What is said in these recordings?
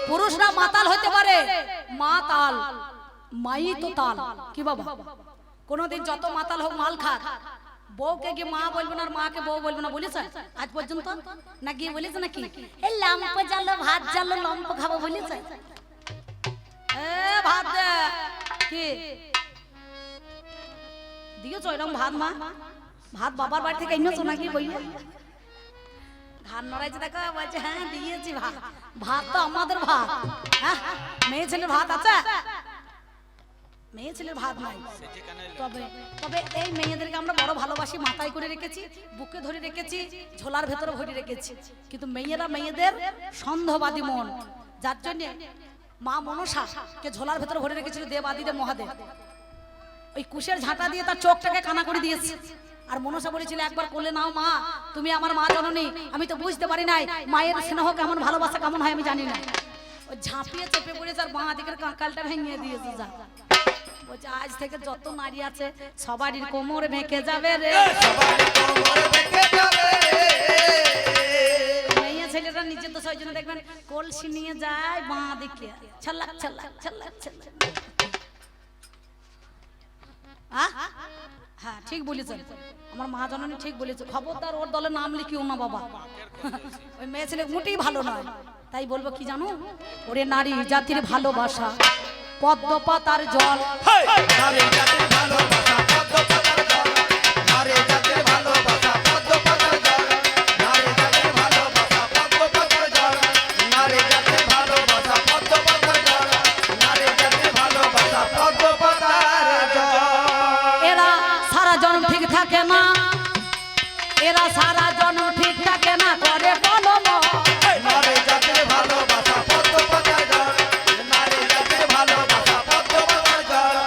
পুরুষরা মাতাল হতে পারে, মাতাল মাই তো তাল কি বাবা, কোনদিন যত মাতাল হোক মাল খাক, বউকে গিয়ে মা বলবে না আর মাকে বউ বলবে না, বলেছে আজ পর্যন্ত না? গিয়ে বলেছে নাকি এই লাম্প জ্বালো ভাত জ্বালো লম্প খাবো বলেছে? ভাত দে কি দিয়েছ এরকম ভাত? মা ভাত বাবার বাড়ি থেকে এনেছো নাকি বললে? ঘাড় নড়াইছে দেখো, বলছে হ্যাঁ দিয়েছি ভাত। ভাত তো আমাদের ভাত, হ্যাঁ মেয়ে ছেলের ভাত আছে? মেয়ে ছেলের ভাত নাই। তবে তবে এই মেয়েদেরকে আমরা বড় ভালোবাসি, মাথায় করে রেখেছি, বুকে ধরে রেখেছি, ঝোলার ভেতরে ভরে রেখেছি। কিন্তু মেয়েরা মেয়েদের সন্দেহবাদী মন, যার জন্য মা মনসা কে ঝোলার ভেতরে ভরে রেখেছিল দেব আদিদেব মহাদেব। ওই কুশের ঝাঁটা দিয়ে তার চোখটাকে কানা করে দিয়েছে। আর মনসা বলেছিল একবার কোলে নাও মা, তুমি আমার মা জননী, আমি তো বুঝতে পারি নাই মায়ের স্নেহ কেমন, ভালোবাসা কেমন হয় আমি জানি না। ওই ঝাঁপিয়ে চেপে পড়েছে আর বাঁ দিকের কাঁকালটা ভেঙে দিয়েছে। যা বলছে আজ থেকে যত নারী আছে সবারই কোমর বেঁকে যাবে রে, মেয়ে ছেলেরা নিজে তো সেই জন্য দেখবেন কলসি নিয়ে যায় বাঁ দিকে, ছল্লাক ছল্লাক ছল্লাক ছল্লাক। হ্যাঁ ঠিক বলেছেন, আমার মা জননী ঠিক বলেছে। খবরদার ওর দলে নাম লিখিও না বাবা, ওই মেয়ে ছেলে মোটেই ভালো নয়। তাই বলবো কি জানো, ওরে নারী জাতির ভালোবাসা পদ্ম পাতার জল, নারী জাতির ভালোবাসা পদ্ম পাতার জল, নারী জাতির ভালোবাসা পদ্ম পাতার জল, নারী জাতির ভালোবাসা পদ্ম পাতার জল, নারী জাতির ভালোবাসা পদ্ম পাতার জল, নারী জাতির ভালোবাসা পদ্ম পাতার জল। এরা সারা জন্ম ঠিক থাকে না, এরা সারা জন্ম ঠিক থাকে না, করে কলম। নারী জাতির ভালোবাসা পদ্ম পাতার জল, নারী জাতির ভালোবাসা পদ্ম পাতার জল,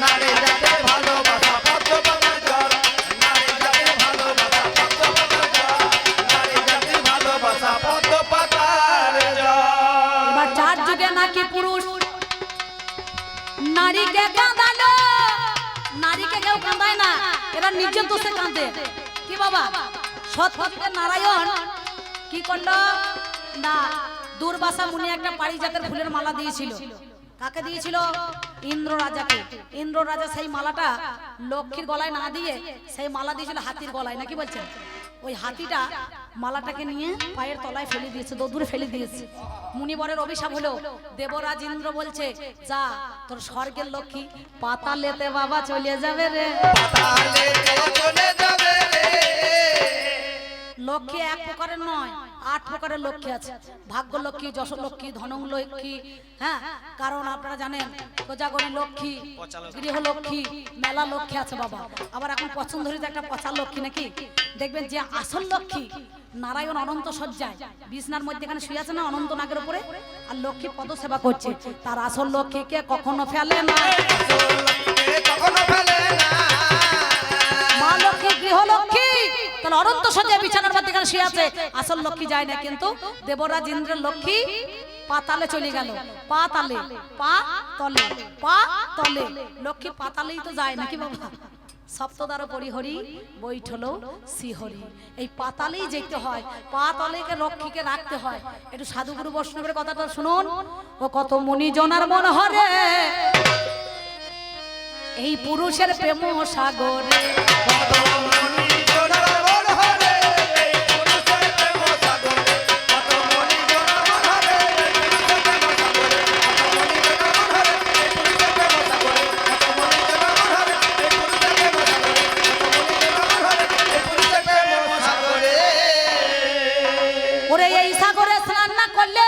নারী জাতির ভালোবাসা পদ্ম পাতার জল, নারী জাতির ভালোবাসা পদ্ম পাতার জল, নারী জাতির ভালোবাসা পদ্ম পাতার জল। এবার চার যুগে নাকি পুরুষ নারীকে কাঁদালো, নারীকে কেউ কাঁদায় না, এরা নিজের দোষে কাঁদে। কি বাবা, সৎযুগে নারায়ণ কি করলো না, দুর্বাসা মুনি একটা পারিজাতের ফুলের মালা দিয়েছিল। কাকে দিয়েছিল? ইন্দ্র রাজাকে। ইন্দ্র রাজা সেই মালাটা লক্ষ্মীর গলায় না দিয়ে সেই মালা দিয়েছিল হাতির গলায়, নাকি বলছেন? ওই হাতিটা মালাটাকে নিয়ে পায়ের তলায় ফেলে দিয়েছে, দূরে ফেলে দিয়েছে। মুনিবরের অভিশাপ হলো, দেবরাজ ইন্দ্র বলছে যা তোর স্বর্গের লক্ষ্মী পাতালেতে বাবা চলে যাবে রে, পাতালেতে চলে যাবে রে। লক্ষ্মী এক প্রকারের নয়, 8 প্রকারের লক্ষ্মী আছে। ভাগ্য লক্ষ্মী, যশ লক্ষ্মী, ধনং লক্ষ্মী, হ্যাঁ কারণ আপনারা জানেন কোজাগরী লক্ষ্মী, গৃহ লক্ষ্মী, মেলা লক্ষ্মী আছে বাবা। আবার এখন পছন্দ হয়েছে একটা পচা লক্ষ্মী, নাকি দেখবেন যে আসল লক্ষ্মী নারায়ণ অনন্ত সজ্জায় বিছনার মধ্যে এখানে শুয়ে আছে না অনন্ত নাগের উপরে, আর লক্ষ্মী পদ সেবা করছে। তার আসল লক্ষ্মীকে কখনো ফেলে না, কখনো ফেলে না। মা লক্ষ্মী গৃহলক্ষ্মী, তাহলে অনন্ত সজ্জায় বিছানার মধ্যে এখানে শুয়ে আছে, আসল লক্ষ্মী যায় না। কিন্তু দেবরাজ ইন্দ্রের লক্ষ্মী পাতালে চলে গেল, পাতালে, পা তলে, পা তলে, লক্ষ্মী পাতালেই তো যায় নাকি বাবা। সপ্তদ্বার পরিহরি বৈঠল শ্রীহরি, এই পাতালেই যেতে হয়, পাতালেকে লক্ষ্মীকে রাখতে হয়। একটু সাধুগুরু বৈষ্ণবের কথাটা শুনুন। ও কত মুনি জনার মন হরে এই পুরুষের প্রেম সাগরে, কত মনি জনার মন হরে এই পুরুষের প্রেম সাগরে, কত মনি জনার মন হরে এই পুরুষের প্রেম সাগরে, কত মনি জনার মন হরে এই পুরুষের প্রেম সাগরে, কত মনি জনার মন হরে এই পুরুষের প্রেম সাগরে, কত মনি জনার মন হরে এই পুরুষের প্রেম সাগরে। ওরে এই সাগরে স্নান না করলে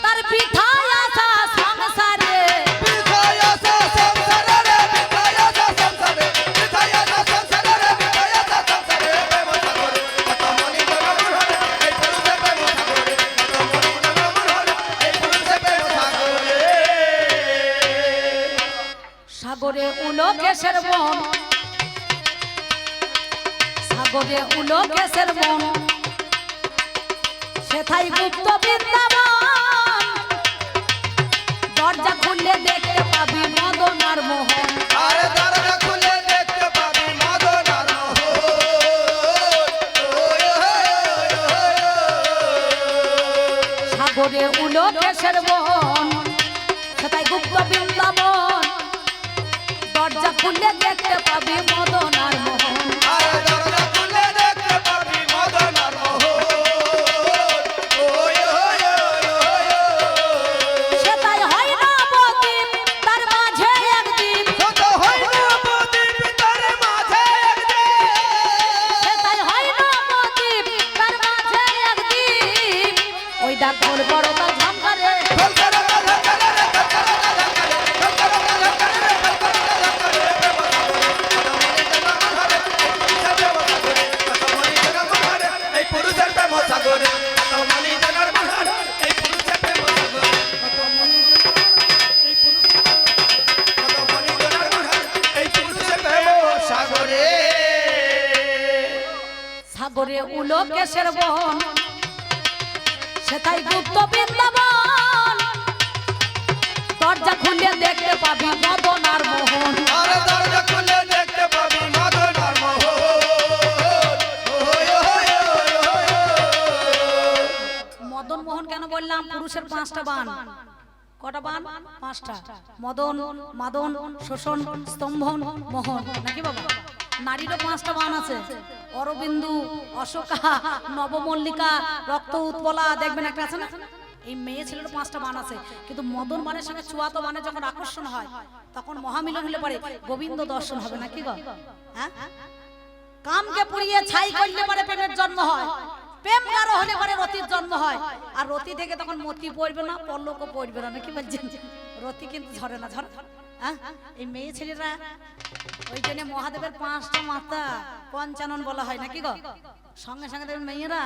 তার পিঠায় আসা সংসারে, বিধায় আসা সংসারে রে, বিধায় আসা সংসারে, বিধায় আসা সংসারে রে, বিধায় আসা সংসারে, প্রেম সাগরে, কত মনি জনার মন হরে এই পুরুষের প্রেম সাগরে, কত মনি জনার মন হরে এই পুরুষের প্রেম সাগরে। সাগরে উলকেশের বন, সাগরে উলকেশের বন, সেথায় গুপ্ত বৃন্দাবন, দরজা খুললে দেখতে পাবি মদন আর মোহন, আরে দরজা খুলে দেখতে পাবি মদন আর মোহন। সাগরে উলো কেশের বন সেটাই গুপ্ত বৃন্দাবন দরজা খুলে দেখতে পাবি মদন আর মোহন আরে দরজা খুলে দেখতে পাবি মদন আর মোহন ওই ওই ওই সেটাই হয় না বদ্বীপ তার মাঝে এক দ্বীপ কত হয় না বদ্বীপ তার মাঝে একদিন সেটাই হয় না বদ্বীপ তার মাঝে এক দ্বীপ ওই দেখ বড় বড় তার ঝামকারে এই পুরুষের প্রেম সাগরে কত মনি জনের মহান এই পুরুষের প্রেম সাগরে কত মনি জনের মহান এই পুরুষের প্রেম সাগরে সাগরে উলো কেশের বন সেটাই গুপ্ত বৃন্দাবন দরজা খুলে দেখতে পাবি মদন আর মোহন আরে দরজা খুলে দেখতে পাবি মদন আর মোহন ওই ওই ওই মদন মোহন কেন বললাম পুরুষের 5টা বান কটা বান 5টা মদন মাদন শোষণ স্তম্ভন মোহন নাকি বাবা নারীরও 5টা বান আছে অরবিন্দু অশোকা নবমল্লিকা রক্ত উৎপলা দেখবেন একটা আছে না এই মেয়ে ছেলের 5টা বান আছে কিন্তু মদন বানের সঙ্গে চুয়াতো বানে যখন আকর্ষণ হয় তখন মহামিলন হলে পারে গোবিন্দ দর্শন হবে নাকি গো হ্যাঁ কামকে পুড়িয়ে ছাই করলে পারে প্রেমের জন্ম হয় প্রেম গাঢ় হলে পারে রতির জন্ম হয় আর রতি থেকে তখন মতি পড়বে না পল্লকও পড়বে না নাকি বলছেন রতি কিন্তু ঝরে না ঝরে হ্যাঁ এই মেয়ে ছেলেরা ওই জন্য মহাদেবের 5টা মাথা পঞ্চানন বলা হয় নাকি গো সঙ্গে সঙ্গে দেখবেন মেয়েরা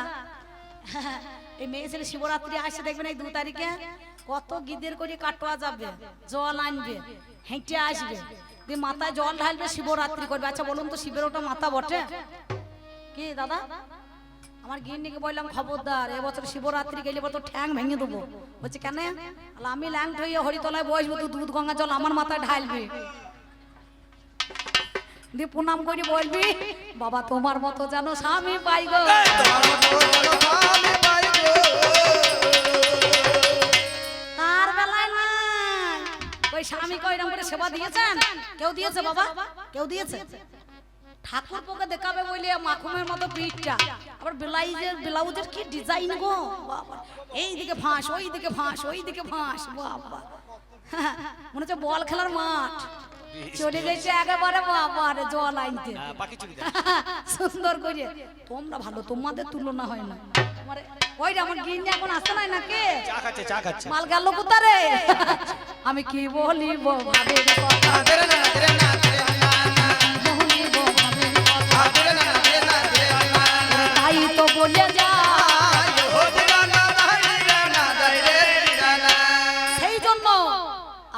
এই মেয়ে ছেলে শিবরাত্রি আসে দেখবেন এই 2 তারিখে কত গিদের করে কাটোয়া যাবে জল আনবে হেঁটে আসবে দিয়ে মাথায় জল ঢালবে শিবরাত্রি করবে আচ্ছা বলুন তো শিবের ওটা মাথা বটে কি দাদা আমার গিন্নিকে বললাম খবরদার এবছর শিবরাত্রি গেলে তো ঠ্যাং ভেঙে দেবো বলছে কেন আমি ল্যাংট হয়ে হরিতলায় বসবো তুই দুধ গঙ্গা জল আমার মাথায় ঢালবি দিয়ে প্রণাম করে বলবি বাবা তোমার মতো জানো স্বামী পাই গো তোমার মতো আমি পাই গো তার বেলায় না ওই স্বামী কইরাম করে সেবা দিয়েছেন কেউ দিয়েছে বাবা কেউ দিয়েছে ঠাকুর পোকে দেখাবে বলে মাখুমের মতো পিঠটা আবার ব্লাউজের কি ডিজাইন গো বাবা এইদিকে ফাঁস ওইদিকে ফাঁস ওইদিকে ফাঁস বাবা মনে হচ্ছে বল খেলার মাঠ চলে গেছে একেবারে বাবা রে জল আনতে সুন্দর করে তোমরা ভালো তোমাদের তুলনা হয় না তোমার ওই আমার গিন্নি এখন আসতে নাই নাকি চা খাচ্ছে মাল গেল কোথারে আমি কি বলিব ভাবের কথা আদরে না আদরে না আদরে না বলিব ভাবের কথা আদরে না আদরে না আদরে না তাই তো বলে যা ও দিনা না দাইরে না দাইরে না সেই জন্য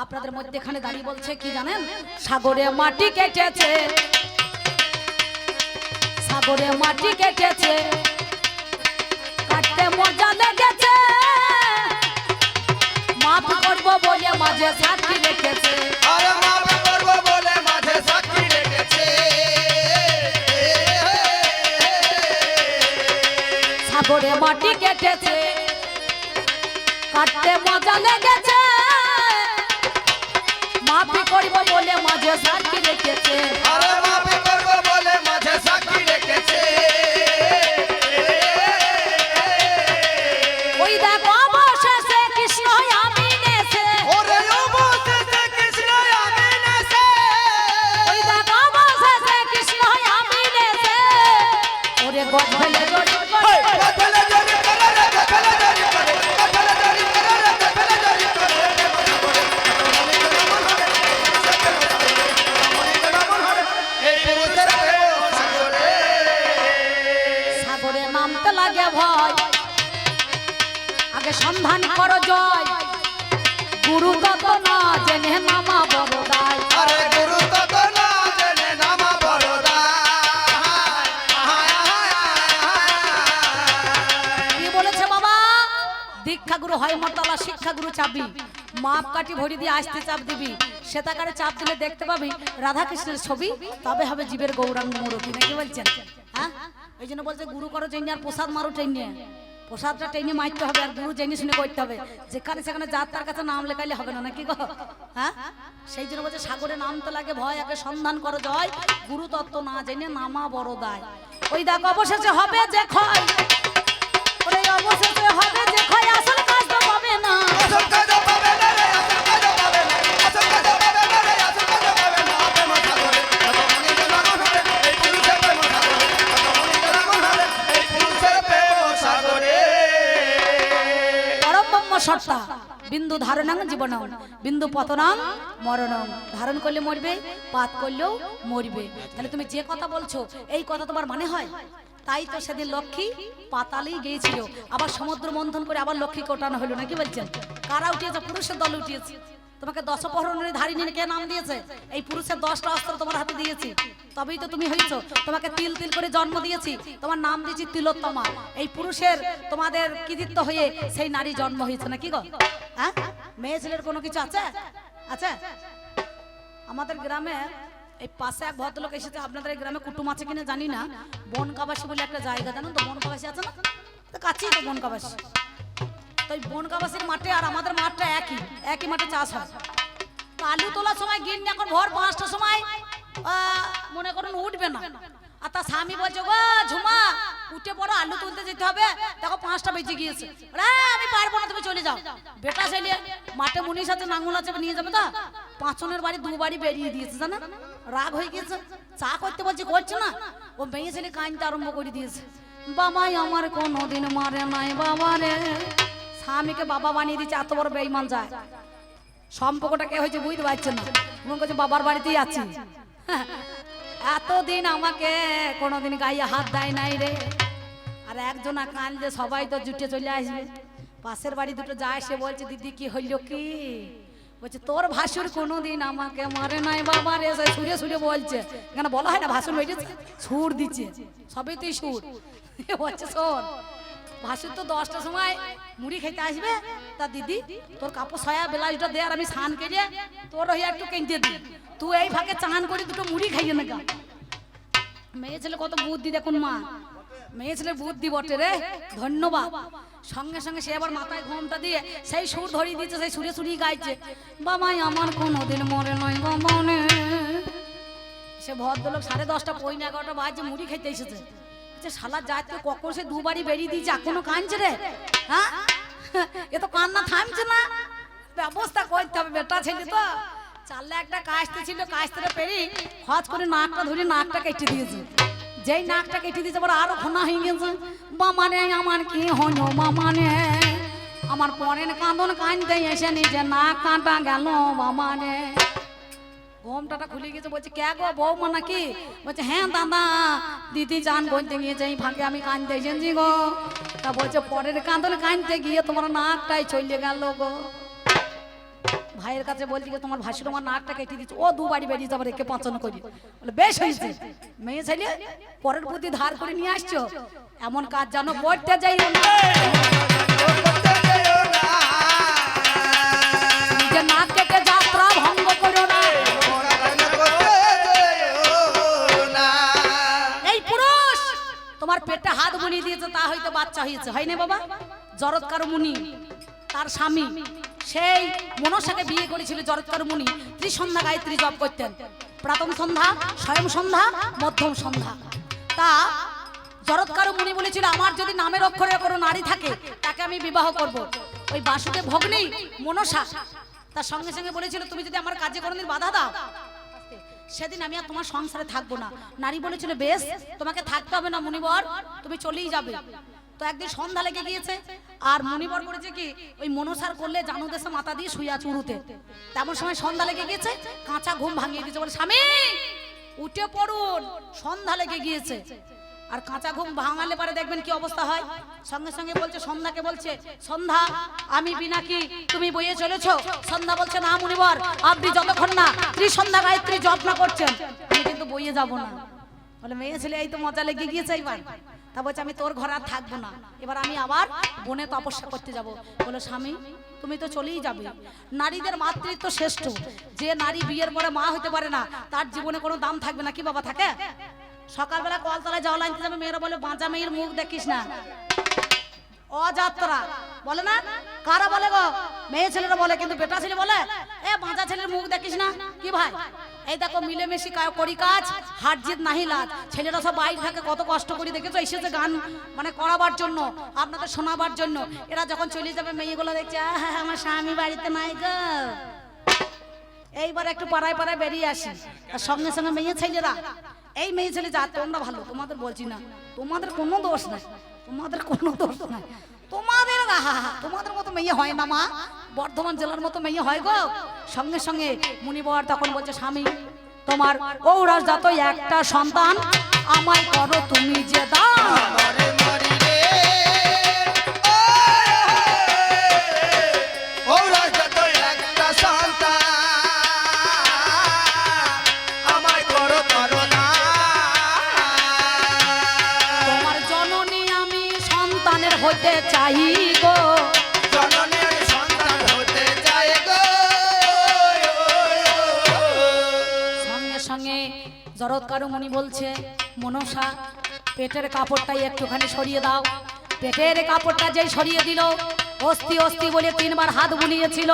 আপনাদের মধ্যে এখানে দাঁড়িয়ে বলছে কি জানেন সাগরে মাটি কেটেছে সাগরে মাটি কেটেছে কাটতে মজা লেগেছে মাফ করবো বলে মাঝে সাথী রেখেছে আরে মাফ করবো বলে মাঝে সাক্ষী রেখেছে সাগরে মাটি কেটেছে কাটতে মজা লেগেছে মাফি করব বলে মাঝে সাথী রেখেছে আরে মাফ করবো বলে মাঝে সাক্ষী রেখেছে ওই দেখো অবশেষে কৃষ্ণ আমি নেছে ওরে অবশেষে কৃষ্ণ আমি নেছে ওই দেখো অবশেষে কৃষ্ণ আমি নেছে ওরে গঠলে জড়ি করে কতলে জড়ি করে রে কতলে জড়ি করে কতলে জড়ি করে রে কতলে জড়ি করে এই পুরুষের প্রেম সাগরে সাগরে নামতে লাগে ভয় আগে সন্ধান করো জয় গুরু তত না জেনে নামা বড় দায় আরে গুরু তত না জেনে নামা বড়দা কি বলেছে বাবা দীক্ষা গুরু হয় মতলা শিক্ষা গুরু চাবি মাপ কাটি ভরি দিয়ে আসতে চাপ দিবি সেতাকারে চাপ দিলে দেখতে পাবি রাধা কৃষ্ণের ছবি তবে হবে জীবের গৌরাঙ্গ মূরতি নাকি বলছেন হ্যাঁ ওই জন্য বলছে গুরু করো চেঞ্জে আর প্রসাদ মারো চেঞ্জে প্রসাদটা টেনে মারতে হবে আর গুরু জেনে শুনে করতে হবে, যেখানে সেখানে যার তার কাছে নাম লেখাইলে হবে না, নাকি গো? হ্যাঁ, সেই জন্য বলছে সাগরে নামতে লাগে ভয়, আগে সন্ধান করো জয়, গুরু তত্ত্ব না জেনে নামা বড় দায়। ওই দেখো অবশেষে হবে যে ক্ষয়, ওই অবশেষে হবে যে ক্ষয়, আসল কাজ তো পাবে না। আসল কাজ পাবে না রে, আসল কাজ পাবে না, আসল কাজ পাবে না রে, আসল কাজ পাবে না। প্রেম সাগরে কত মনির লাগন হলে এই পুরুষের প্রেম সাগরে, কত মনির লাগন হলে এই পুরুষের প্রেম সাগরে। পরম ব্রহ্ম সত্তা বিন্দু ধারণাং জীবনং বিন্দু পতনং মরণং। ধারণ করলে মরবে, পাত করলেও মরবে। তাহলে তুমি যে কথা বলছো এই কথা তোমার মানে হয়? তাই তো সেদিন লক্ষ্মী পাতালেই গিয়েছিল, আবার সমুদ্র মন্থন করে আবার লক্ষ্মীকে ওঠানো হলো, নাকি বলছেন? কারা উঠিয়েছে? পুরুষের দল উঠিয়েছে। তোমাকে দশপ্রহরণের ধারিণী কে নাম দিয়েছে? এই পুরুষের 10টা অস্ত্র তোমার হাতে দিয়েছি, তবেই তো তুমি হয়েছো। তোমাকে তিল তিল করে জন্ম দিয়েছি, তোমার নাম দিয়েছি তিলোত্তমা। এই পুরুষের তোমাদের কৃতিত্ব হয়ে সেই নারী জন্ম হয়েছে, নাকি গো? হ্যাঁ, মেয়ে ছেলের কোনো কিছু আছে? আছে? আমাদের গ্রামে এই পাশে এক ভদ্রলোক এসেছে, আপনাদের এই গ্রামে কুটুম আছে কিনা জানি না, বনকাবাসী বলে একটা জায়গা, জানো তো? বনকাবাসী আছে না? তো কাছেই তো বনকাবাসী। তো এই বনকাবাসীর মাঠে আর আমাদের মাঠটা একই মাঠে চাষ হয়। তো আলু তোলার সময় গিন এখন ভোর 5টার সময় মনে করুন উঠবে না, আর তার স্বামী বলছে গো ঝুমা উঠে পড়ো, আলু তুলতে যেতে হবে, দেখো 5টা বেজে গিয়েছে। আমি পারবো না, তুমি চলে যাও। বেটা ছেলে মাঠে মুনির সাথে নাঙ্গল আছে, নিয়ে যাবে তো। পাঁচনের বাড়ি 2 বাড়ি বেরিয়ে দিয়েছে, জানা? রাগ হয়ে গিয়েছে, চা করতে বলছি করছে না, ও মেয়ে ছেলে কাঁদতে আরম্ভ করে দিয়েছে। বাবাই আমার কোনোদিন মারে নাই বাবা রে, স্বামীকে বাবা বানিয়ে দিচ্ছে, এত বড় বেঈমান যায়। সম্পর্কটা কে হয়েছে বুঝতে পারছে না, মনে করছে বাবার বাড়িতেই আছি। এতদিন আমাকে কোনোদিন গায়ে হাত দেয় নাই রে। আর একজনা কাঁদলে সবাই তো জুটে চলে আসবে। পাশের বাড়ি দুটো যায়, সে বলছে দিদি কি হইল কি? বলছে তোর ভাসুর কোনোদিন আমাকে মারে নাই বাবা রে। সুরে সুরে বলছে, কেন বলা হয় না ভাসুর বেরিয়েছে, সুর দিচ্ছে, সবই তুই সুর। বলছে শোন, ভাসুর তো 10টার সময় মুড়ি খেতে আসবে, তা দিদি তোর কাপড় সয়া ব্লাউজটা দে, আর আমি স্নান করে তোর হয়ে একটু কিনতে দিই, তুই এই ফাঁকে চান করে দুটো মুড়ি খাইয়ে না। মেয়ে ছেলে কত বুদ্ধি দেখুন মা, মেয়ে ছেলে বুদ্ধি বটে রে, ধন্যবাদ। সঙ্গে সঙ্গে সে আবার মাথায় ঘোমটা দিয়ে সেই সুর ধরিয়ে দিচ্ছে, সেই সুরে সুরেই গাইছে, বাবাই আমার কোনোদিন মরে নয় বাবানে। সে ভদ্রলোক 10:30 পৌনে 11টা বাজে মুড়ি খেতে এসেছে। শালা যাতে কখন সে 2 বাড়ি বেরিয়ে দিয়েছে, এখনো কাঁদছে রে। হ্যাঁ, এ তো কান্না থামছে না, ব্যবস্থা করতে হবে। বেটা ছেলে তো চাললে একটা কাস্তে ছিল, কাস্তেটা পেরি হজ করে নাকটা ধরে নাকটা কেটে দিয়েছে। যেই নাকটা কেটে দিয়েছে আবার আরো ঘনা হয়ে গেছে। বামানে আমার কি হলো মামানে, আমার পরের কাঁদন কাঁদতে এসে নিজে নাক কাটা গেল বামানে। ঘোমটাটা খুলে গেছে, বলছে কে গো বৌমা নাকি? বলছে হ্যাঁ দাদা, দিদি চান বলতে গিয়েছে, এই ফাঁকে আমি কাঁদতে এসেছি গো। তা বলছে পরের কাঁদন কাঁদতে গিয়ে তোমার নাকটাই চলে গেল গো। ভাইয়ের কাছে বলছি তোমার ভাসুর আমার নাকটা কেটে দিচ্ছে, ও 2 বাড়ি বেরিয়ে যাবে, রেখে পাঁচন করি। বলে বেশ হয়েছে, মেয়ে ছেলে পরের প্রতি ধার করে নিয়ে আসছো, এমন কাজ জানো করতে যাইও না। নিজের নাক কেটে যাত্রা ভঙ্গ করো না। এই পুরুষ তোমার পেটে হাত বুনিয়ে দিয়েছে, তা হয়তো বাচ্চা হয়েছে, হয়নি বাবা? জরৎকার মুনি তার স্বামী সেই মনসাকে বিয়ে করেছিল। জরৎকার মুনি ত্রিসন্ধ্যা গায়ত্রী জপ করতেন, প্রথম সন্ধ্যা, স্বয়ং সন্ধ্যা, মধ্যম সন্ধ্যা। তা জরৎকার মুনি বলেছিল আমার যদি নামের অক্ষরে কোনো নারী থাকে তাকে আমি বিবাহ করব। ওই বাসুদেব ভগ্নী মনসা তার সঙ্গে সঙ্গে বলেছিল তুমি যদি আমার কাজে কোনোদিন বাধা দাও, সেদিন আমি আর তোমার সংসারে থাকবো না। নারী বলেছিল বেশ, তোমাকে থাকতে হবে না মুনিবর, তুমি চলেই যাবে। তো একদিন সন্ধ্যা লেগে গিয়েছে, আর মুনিবর করেছে কি ওই মনসার করলে জানু দেশে মাথা দিয়ে শুয়ে আছে উড়ুতে। তেমন সময় সন্ধ্যা লেগে গিয়েছে, কাঁচা ঘুম ভাঙিয়ে দিয়েছে, বলে স্বামী উঠে পড়ুন, সন্ধ্যা লেগে গিয়েছে। আর কাঁচা ঘুম ভাঙালে পরে দেখবেন কি অবস্থা হয়। সঙ্গে সঙ্গে বলছে সন্ধ্যাকে, বলছে সন্ধ্যা আমি বিনা কি তুমি বইয়ে চলেছো? সন্ধ্যা বলছে না মুনিবর, আপনি যতক্ষণ না ত্রিসন্ধ্যা গায়ত্রী জপ না করছেন আমি কিন্তু বইয়ে যাব না। বলে মেয়ে ছেলে এই তো মজা লেগে গিয়েছে এইবার। তা বলছে আমি তোর ঘরে আর থাকবো না, এবার আমি আবার বনে তপস্যা করতে যাব। বলে স্বামী তুমি তো চলেই যাবে, নারীদের মাতৃত্ব শ্রেষ্ঠ, যে নারী বিয়ের পরে মা হতে পারে না তার জীবনে কোনো দাম থাকবে না। কি বাবা থাকে? সকালবেলা কলতলায় জল আনতে যাবে, মেয়েরা বলে বাঁচা মেয়ের মুখ দেখিস না, অযাত্রা বলে না, কারা বলে গো? মেয়ে ছেলেরা বলে, কিন্তু বেটা ছেলে বলে এ বাঁচা ছেলের মুখ দেখিস না কি ভাই? এই দেখো মিলেমিশি করি কাজ, হার জিত নাহি লাজ। ছেলেরা সব বাইরে থাকে, কত কষ্ট করে দেখেছো, এসেছে গান মানে করাবার জন্য, আপনাদের শোনাবার জন্য। এরা যখন চলে যাবে মেয়েগুলো দেখছে আমার স্বামী বাড়িতে নাই গো। এইবার একটু পাড়ায় পাড়ায় বেরিয়ে আসি, আর সঙ্গে সঙ্গে মেয়ে ছেলেরা, এই মেয়ে ছেলে যা তোমরা ভালো, তোমাদের বলছি না, তোমাদের কোনো দোষ নাই, তোমাদের কোনো দোষ নাই, তোমাদের তোমাদের মতো মেয়ে হয় না মা, বর্ধমান জেলার মতো মেয়ে হয় গো। সঙ্গে সঙ্গে মুনিবর তখন বলছে স্বামী তোমার ঔরাস যত একটা সন্তান, আমায় করো তুমি যে দান। আমারে মরি রে ও রাজা তো একটা সন্তান, আমায় করো করুণা। তোমার জননী আমি সন্তানের হইতে চাই গো, জননের সন্তান হতে চাই গো। সঙ্গে সঙ্গে জরৎকারু মুনি বলছে মনসা পেটের কাপড়টাই একটুখানি সরিয়ে দাও। পেটের কাপড়টা যেই সরিয়ে দিল, অস্থি অস্থি বলে 3 বার হাত বুলিয়েছিল,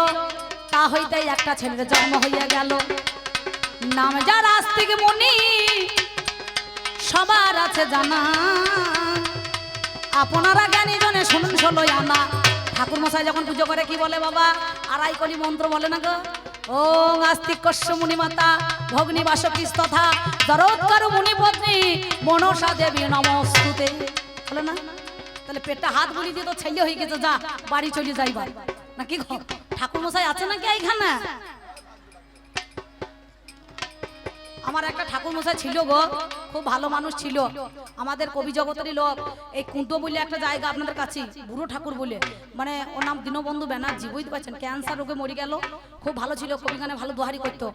তা হইতে একটা ছেলের জন্ম হইয়া গেল। নাম যার আস্তিক মুনি সবার আছে জানা, আপনারা জ্ঞানী জনে শুনুন 16 আনা। ঠাকুর মশাই যখন পুজো করে কি বলে বাবা? আড়াই কলি মন্ত্র বলে না গো, ওং আস্তিক কশ্য মুনি মাতা ভগ্নি বাসকিস তথা জরৎকারু মুনি পত্নী মনসা দেবী নমস্তুতে, বলে না? তাহলে পেটটা হাত বুলি দিয়ে তো ছেলে হয়ে গেছে, যা বাড়ি চলে যাইবার নাকি গো? ঠাকুর মশাই আছে নাকি এইখানে? আমার একটা ঠাকুর মশাই ছিল গো, খুব ভালো মানুষ ছিল, আমাদের কবি জগতেরই লোক। এই কুটো বলে একটা জায়গা আপনাদের কাছে, বুড়ো ঠাকুর বলে, মানে ওর নাম দীনবন্ধু ব্যানার্জি, বুঝতে পারছেন? ক্যান্সার রোগে মরে গেল, খুব ভালো ছিল, কবি গানে ভালো দোহারি করতো।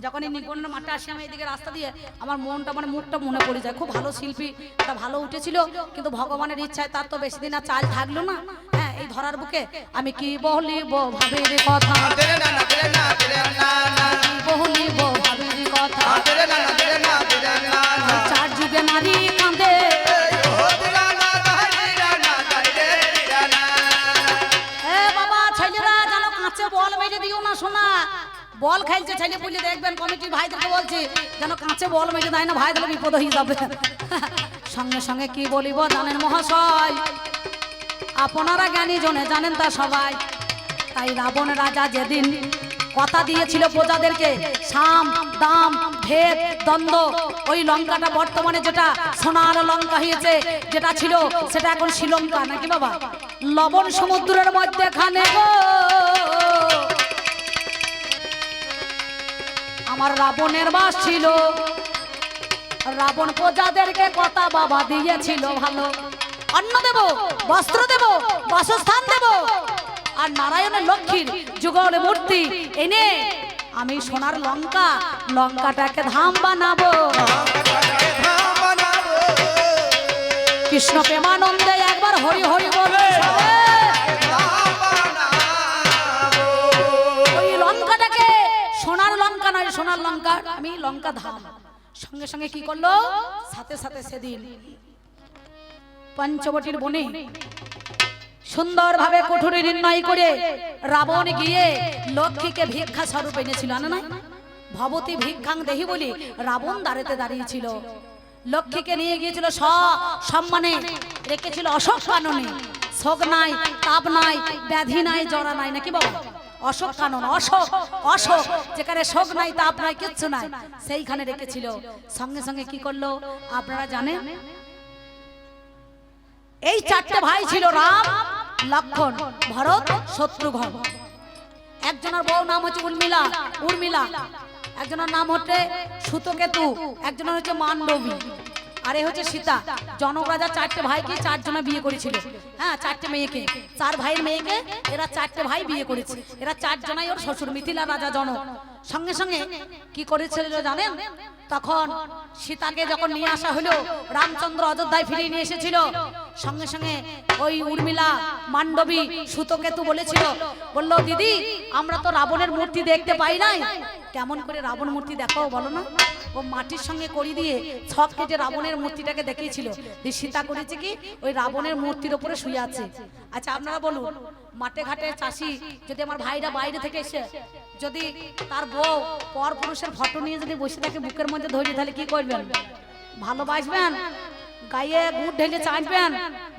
যখন এই নিকনের মাঠে আসি আমি এইদিকে রাস্তা দিয়ে, আমার মনটা মানে মুখটা মনে পড়ে যায়, খুব ভালো শিল্পী, একটা ভালো উঠেছিল, কিন্তু ভগবানের ইচ্ছায় তার তো বেশি দিন আর চাল থাকলো না। হ্যাঁ, এই ধরার বুকে আমি কি বলিব ভাবের কথা, তেরে না না তেরে না তেরে না না, কি বলিব ভাবের কথা, তেরে না না তেরে না তেরে না না, চার যুগে নারী কাঁদে ও তেরা না তাইরা না তাইরা না। এ বাবা ছেলেরা যেন কাঁচে বল মেরে দিও না শোনা, বল খেলছে ছেলে পুলে দেখবেন, কমিটি ভাইদেরকে বলছি যেন কাঁচে বল মেরে দেয় না, ভাই দিলে বিপদ হয়ে যাবে। সঙ্গে সঙ্গে কি বলিব জানেন মহাশয়, আপনারা জ্ঞানী জনে জানেন তা সবাই। তাই রাবণ রাজা যেদিন কথা দিয়েছিল প্রজাদেরকে, সাম দাম ভেদ দ্বন্দ্ব, ওই লঙ্কাটা বর্তমানে যেটা সোনার লঙ্কা হয়েছে, যেটা ছিল সেটা এখন শ্রীলঙ্কা নাকি বাবা? লবণ সমুদ্রের মধ্যেখানে গো আমার রাবণের বাস ছিল। রাবণ প্রজাদেরকে কথা বাবা দিয়েছিল ভালো, অন্ন দেব, বস্ত্র দেব, বাসস্থান দেব, আর নারায়ণের লক্ষ্মীর যুগল মূর্তি এনে আমি সোনার লঙ্কা, লঙ্কাটাকে ধাম বানাবো। কৃষ্ণ প্রেমানন্দে একবার হরি হরি বলে, ওই লঙ্কাটাকে সোনার লঙ্কা নয়, সোনার লঙ্কা আমি লঙ্কা ধাম। সঙ্গে সঙ্গে কি করলো, সাথে সাথে সেদিন পঞ্চবটির বনে সুন্দরভাবে কুঠুরি নির্ণয় করে রাবণ গিয়ে লক্ষ্মীকে ভিক্ষা স্বরূপ এনেছিল, না না ভবতী ভিক্ষাং দেহি বলি রাবণ দাঁড়াতে দাঁড়িয়েছিল, লক্ষ্মীকে নিয়ে গিয়েছিল সম্মানে, রেখেছিল অশোক কাননে, শোক নাই, তাপ নাই, ব্যাধি নাই, জরা নাই, নাকি বাবা? অশোক কানন, অশোক অশোক, যেখানে শোক নাই, তাপ নাই, কিচ্ছু নাই, সেইখানে রেখেছিল। সঙ্গে সঙ্গে কি করলো আপনারা জানেন? এই 4টে ভাই ছিল, রাম লক্ষণ ভরত শত্রুঘ্ন। একজনের বউ নাম হচ্ছে উর্মিলা, একজনের নাম হচ্ছে সুতকেতু, একজনের হচ্ছে মান্ডবী, আর এ হচ্ছে সীতা। জনক রাজা 4টে ভাইকে 4 জনা বিয়ে করেছিল, হ্যাঁ 4টে মেয়েকে, 4 ভাইয়ের মেয়েকে এরা 4টে ভাই বিয়ে করেছে, এরা 4 জনাই ওর শ্বশুর, মিথিলা রাজা জনক। সঙ্গে সঙ্গে কি করেছিল জানেন? তখন সীতাকে যখন নিয়ে আসা হলো, রামচন্দ্র অযোধ্যায় ফিরিয়ে নিয়ে এসেছিল, সঙ্গে সঙ্গে ওই উর্মিলা, মান্ডবী, সুতকেতু বলেছিল, বললো দিদি আমরা তো রাবণের মূর্তি দেখতে পাই নাই, কেমন করে রাবণ মূর্তি দেখাও বলো না। ও মাটির সঙ্গে করি দিয়ে ছক কেটে রাবণের মূর্তিটাকে দেখিয়েছিল। দিয়ে সীতা করেছে কি ওই রাবণের মূর্তির উপরে শুয়ে আছে। আচ্ছা আপনারা বলুন, মাঠে ঘাটে চাষি যদি আমার ভাইরা বাইরে থেকে এসে যদি তার বউ পর পুরুষের ফটো নিয়ে যদি বসে থাকে বুকের মধ্যে ধরে, তাহলে কি করবেন? ভালোবাসবেন? গায়ে গুড় ঢেলে চাইবেন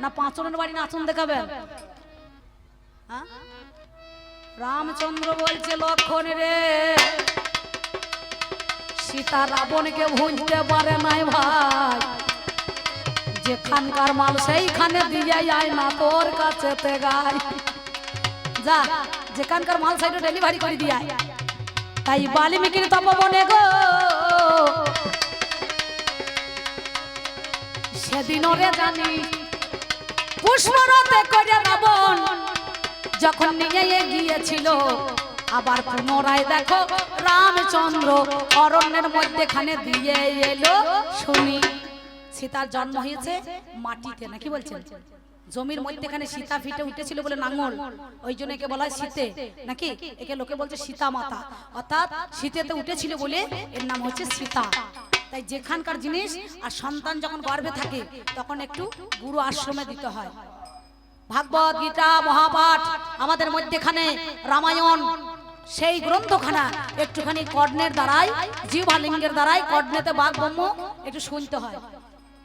না পাঁচনের বাড়ি নাচন দেখাবেন? হ্যাঁ? রামচন্দ্র বলছে লক্ষণ রে, সীতা রাবণকে ভুলতে পারে নাই ভাই, যেখানকার মাল সেইখানে দিয়ে যায় না তোর কাছে তে গাই। যা যেখানকার মাল সাইডে ডেলিভারি করে দিয়ে। তাই বাল্মীকির তপবনে গো সেদিন ওরে জানি পুষ্পরথে করে রাবণ যখন নিয়ে গিয়েছিল, আবার পুনরায় দেখো রামচন্দ্র অরণ্যের মধ্যেখানে দিয়ে এলো শুনি। সীতার জন্ম হয়েছে মাটিতে, নাকি বলছেন? জমির মধ্যেখানে সীতা ফিটে উঠেছিল বলে নাঙ্গল, ওই জন্য একে বলা হয় শীতে, নাকি? একে লোকে বলছে সীতা মাতা, অর্থাৎ শীতেতে উঠেছিল বলে এর নাম হচ্ছে সীতা। তাই যেখানকার জিনিস আর সন্তান যখন গর্ভে থাকে তখন একটু গুরু আশ্রমে দিতে হয়। ভাগবত গীতা মহাভারত আমাদের মধ্যেখানে রামায়ণ সেই গ্রন্থখানা একটুখানি কর্ণের দ্বারাই জিহ্বালিঙ্গের দ্বারাই কর্ণেতে বাঘ ব্রহ্ম একটু শুনতে হয়।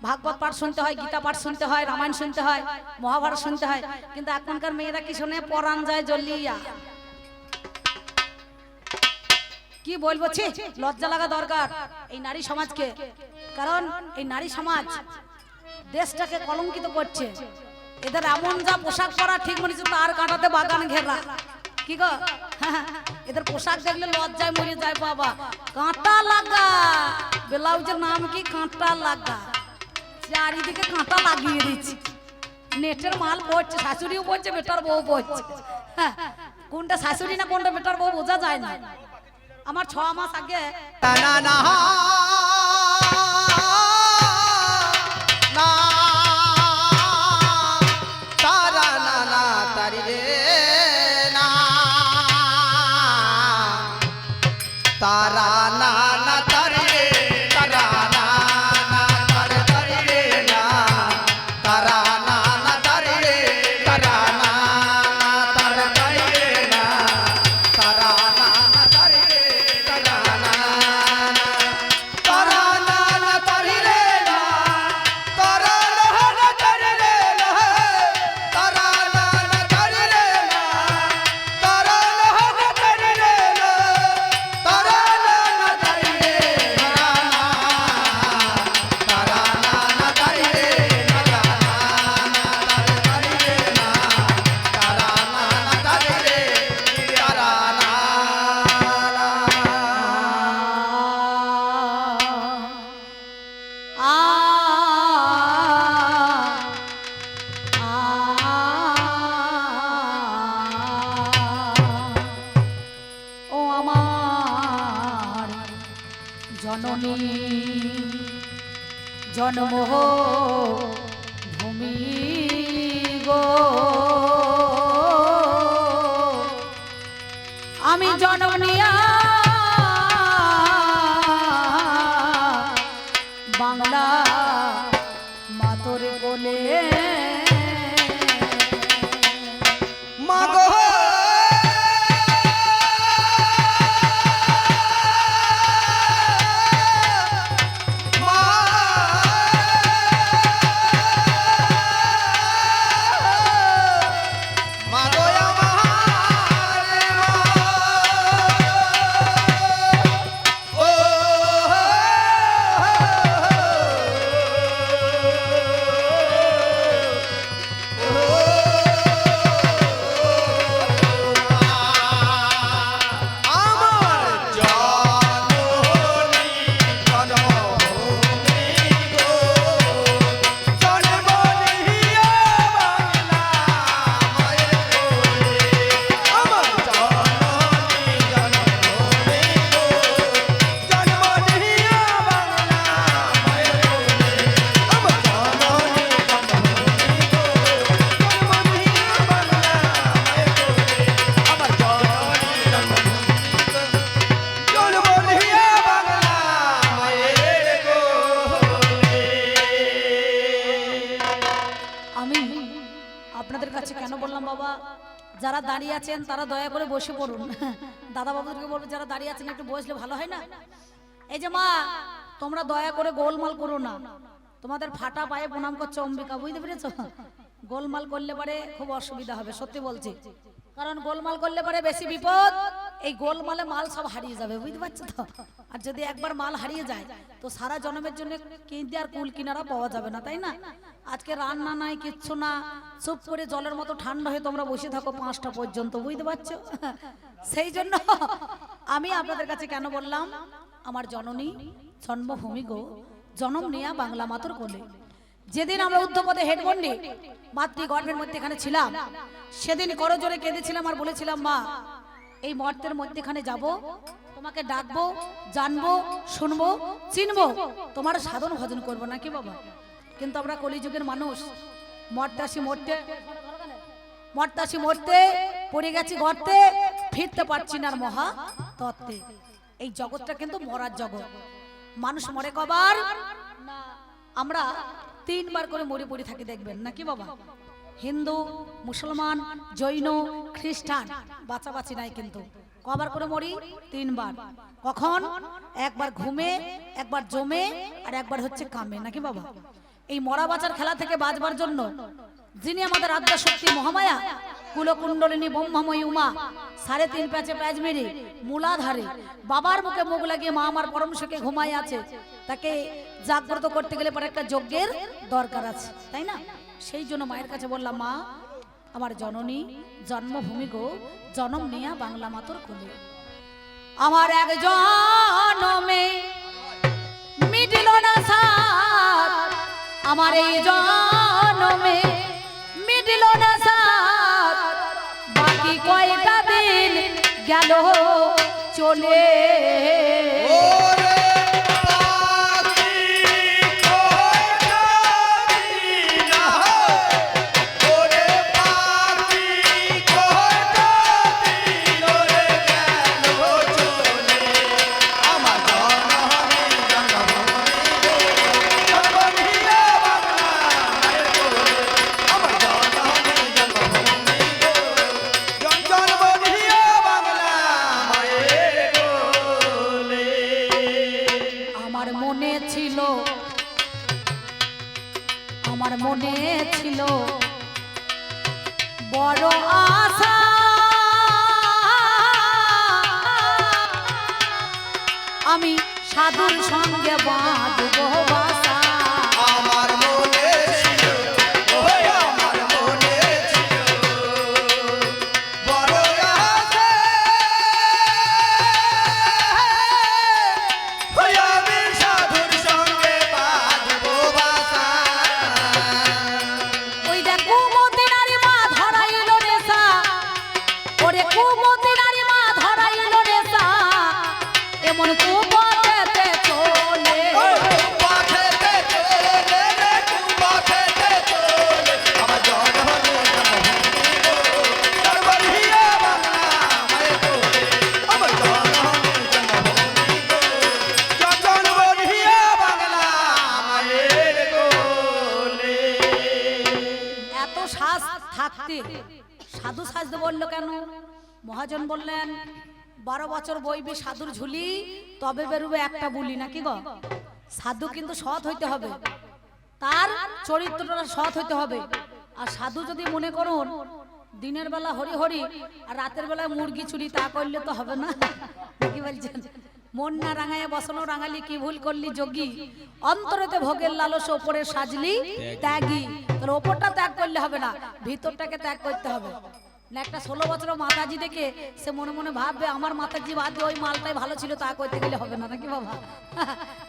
ভাগবত পাঠ শুনতে হয়, গীতা পাঠ শুনতে হয়, রামায়ণ শুনতে হয়, মহাভারত শুনতে হয়। কিন্তু এখনকার মেয়েরা কি শোনে? পরাণ যায় জ্বলিয়া। কি বলবো, ছি লজ্জা লাগা দরকার এই নারী সমাজকে। কারণ এই নারী সমাজ দেশটাকে কলঙ্কিত করছে। এদের এমন যা পোশাক পরা, ঠিক মনে হচ্ছে তার কাঁটাতে বাগান ঘেরা। কি গো, এদের পোশাক দেখলে লজ্জায় মরে যায় বাবা। কাঁটা লাগা ব্লাউজের নাম কি? কাঁটা লাগা। চারিদিকে কাঁটা লাগিয়ে দিচ্ছি। নেটের মাল পড়ছে, শাশুড়িও পড়ছে, বেটার বউ পড়ছে। কোনটা শাশুড়ি না কোনটা বেটার বউ বোঝা যায় না। আমার 6 মাস আগে না না না তারা না না তারি রে না তারা না না তারি রে তারা না না তারে তারি রে না তারা না না তারি রে তারা না না তারে তারি রে না তারা না না তারি রে তারা না তারা না না তারি রে না তারা না না তারি রে না তারা না না তারি রে না তারা না না তারি রে না তারা না না তারি রে না তারা না না তারি রে না তারা না না তারি রে তারা না ও আমার জননী জন্ম ভূমি গো, আমি জন্ম নিয়া বাংলা মাতর বলে মাগো মা মাগো আমার দাঁড়িয়ে আছেন তারা দয়া করে বসে পড়ুন। দাদা বাবুদেরকে বলবো যারা দাঁড়িয়ে আছেন একটু বসলে ভালো হয় না? এই যে মা, তোমরা দয়া করে গোলমাল করো না, তোমাদের ফাটা পায়ে প্রণাম করছে অম্বিকা, বুঝতে পেরেছো? গোলমাল করলে পারে খুব অসুবিধা হবে, সত্যি বলছি, কারণ গোলমাল করলে পারে বেশি বিপদ। এই গোলমালে মাল সব হারিয়ে যাবে, বুঝতে পারছো তো? আর যদি একবার মাল হারিয়ে যায় তো সারা জন্মের জন্য কিনতে আর কুল কিনারা পাওয়া যাবে না, তাই না? আজকে রান্না নাই, কিচ্ছু না, চুপ করে জলের মতো ঠান্ডা হয়ে তোমরা বসে থাকো 5টা পর্যন্ত, বুঝতে পারছো? সেই জন্য আমি আপনাদের কাছে কেন বললাম, আমার জননী জন্মভূমি গো, জনম নেয়া বাংলা মাতর কোলে। যেদিন আমরা উদ্ধপদে হেডবন্ডি মাতৃগর্ভের মধ্যে এখানে ছিলাম, সেদিন করজোরে কেঁদেছিলাম আর বলেছিলাম, মা এই মর্তের মধ্যেখানে যাব, তোমাকে ডাকবো, জানবো, শুনবো, চিনবো, তোমার সাধন ভজন করবো নাকি বাবা? কিন্তু আমরা কলিযুগের মানুষ, মর্তাসি মরতে পড়ে গেছি গর্তে, ফিরতে পারছি না আর মহা তত্ত্বে। এই জগৎটা কিন্তু মরার জগৎ। মানুষ মরে কবার? আমরা 3 বার করে মরে পড়ে থাকি, দেখবেন নাকি বাবা? হিন্দু, মুসলমান, জৈন, খ্রিস্টান বাঁচাবাঁচি নাই, কিন্তু কবার করে মরি? 3 বার। কখন? একবার ঘুমে, একবার জমে, আর একবার হচ্ছে কামে, নাকি বাবা? এই মরা বাঁচার খেলা থেকে বাঁচবার জন্য যিনি আমাদের আদ্যা শক্তি মহামায়া, কুলকুণ্ডলিনী ব্রহ্মময়ী উমা, 3.5 প্যাচে প্যাচ মেরে মূলাধারে বাবার মুখে মুখ লাগিয়ে মা আমার পরম সুখে ঘুমায় আছে, তাকে জাগ্রত করতে গেলে পরে একটা যজ্ঞের দরকার আছে, তাই না? সেই জন্য মায়ের কাছে বললাম, মা আমার জননী জন্মভূমি গো, জনম নিয়া বাংলা মাতর কোলে। আমার এক জনমে মিটিল না সাথ, আমার এই জনমে মিটিল না সাথ, বাকি কয়টা দিন গেল চলে। আমার মনে ছিল বড় আশা, আমি সাধুর সঙ্গে বাঁধবো বাসা। আমার মনে ছিল, ওই আমার মনে ছিল বড় আশা, ওই আমি সাধুর সঙ্গে বাঁধবো বাসা। ওই দেখ কুমতি নারী মা ধরাইল নেশা, ওরে কুমতি নারী মা ধরাইল নেশা, এমন কুপথেতে চলে। কুপথেতে চলে রে, কুপথেতে চলে, আমার জননী জন্মভূমি গো, জন্মভূমিয়া বাংলা মায়ের কোলে। আমার জননী জন্মভূমি গো, জন্মভূমিয়া বাংলা মায়ের কোলে। এত শ্বাস থাকতে সাধু সাজতে বললো কেন? মহাজন বললেন, 12 বছর বইবি সাধুর ঝুলি, তবে বেরোবে একটা বুলি, নাকি গো? সাধু কিন্তু সৎ হইতে হবে, তার চরিত্রটা সৎ হইতে হবে। আর সাধু যদি মনে করুন দিনের বেলা হরি হরি আর রাতের বেলায় মুরগি চুরি, তা করলে তো হবে না, কি বলছেন? মন না রাঙায় বসনো রাঙালি, কি ভুল করলি যোগী, অন্তরেতে ভোগের লালস, ওপরে সাজলি ত্যাগী। তাহলে ওপরটা ত্যাগ করলে হবে না, ভিতরটাকে ত্যাগ করতে হবে। না একটা 16 বছরের মাতাজি দেখে সে মনে মনে ভাববে আমার মাতাজি বাদ দিয়ে ওই মালটাই ভালো ছিল, তা করতে গেলে হবে না, নাকি বাবা?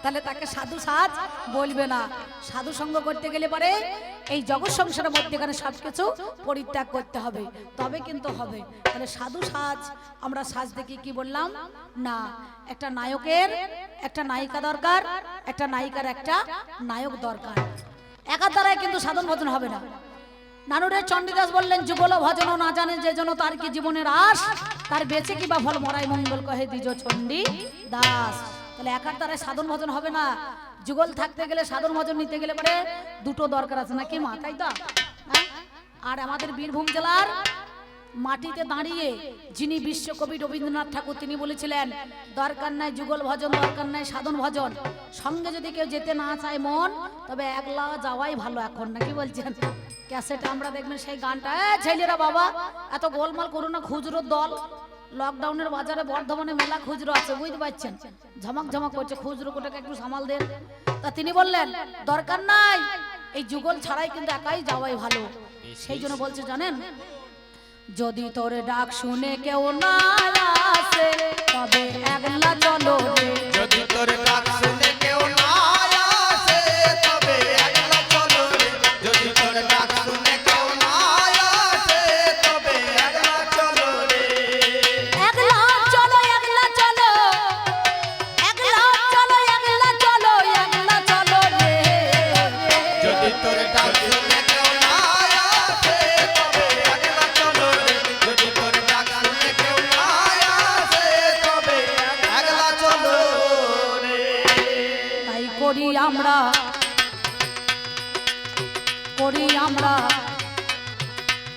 তাহলে তাকে সাধু সাজ বলবে না। সাধু সঙ্গ করতে গেলে পরে এই জগৎ সংসারের মধ্যেখানে সবকিছু পরিত্যাগ করতে হবে, তবে কিন্তু হবে। তাহলে সাধু সাজ আমরা সাজ দেখি কি বললাম না, একটা নায়কের একটা নায়িকা দরকার, একটা নায়িকার একটা নায়ক দরকার। একা দ্বারাই কিন্তু সাধন ভজন হবে না। নানুরে চণ্ডীদাস বললেন, যুগল ভজন না জানে যে জন, তার কি জীবনের আশ, তার বেঁচে কি বা ফল, মরাই মঙ্গল কহে দ্বিজ চণ্ডী দাস। তাহলে একার দ্বারাই সাধন ভজন হবে না, যুগল থাকতে গেলে সাধন ভজন নিতে গেলে পরে দুটো দরকার আছে, নাকি মা? তাই তো? আর আমাদের বীরভূম জেলার মাটিতে দাঁড়িয়ে যিনি বিশ্বকবি রবীন্দ্রনাথ ঠাকুর তিনি বলেছিলেন, দরকার নাই যুগল ভজন, দরকার নাই সাধন ভজন, সঙ্গে যদি কেউ যেতে না চায় মন, তবে একলা যাওয়াই ভালো এখন, নাকি বলছেন? ক্যাসেটে আমরা দেখবেন সেই গানটা, ছেলেরা বাবা এত গোলমাল করো না, খুচরোর দল, লকডাউনের বাজারে বর্ধমানে মেলা খুচরো আছে, বুঝতে পারছেন, ঝমক ঝমক করছে, খুচরো কোটাকে একটু সামাল দেন। তা তিনি বললেন দরকার নাই, এই যুগল ছাড়াই কিন্তু একাই যাওয়াই ভালো। সেই জন্য বলছে জানেন, যদি তোর ডাক শুনে কেউ না আসে, তবে একলা চলো রে। যদি তোর ডাক শুনে কেউ না আসে, তবে একলা চলো রে। যদি তোর ডাক শুনে কেউ না আসে, তবে একলা চলো রে। একলা চলো, একলা চলো, একলা চলো, একলা চলো, একলা চলো রে। যদি তোর ডাক শুনে কেউ না আসে, তবে একলা চলো রে। যদি তোর ডাক শুনে কেউ না আসে, তবে একলা চলো রে। তাই করি আমরা, করি আমরা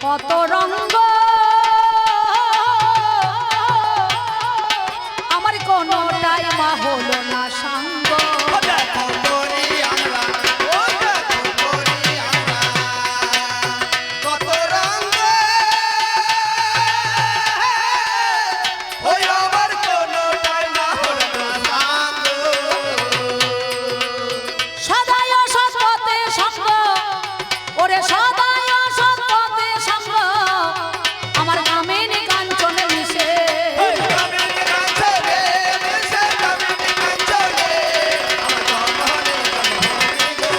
কত রঙ্গ, আমার কোনটাই মা হলো না সঙ্গ। দেখো করি আমরা, ও দেখো করি আমরা, কত রঙ্গ, ওই আমার কোনটাই না হলো না সাঙ্গ। সদায় সৎপথে সঙ্গ, ওরে সদায় সৎপথে সঙ্গ, আমার গ্রামীণ কাঞ্চনে মিশে। ওই গ্রামীণ কাঞ্চনে মিশে, গ্রামীণ কাঞ্চনে আমার জন্মহরে জন্মভূমি গো।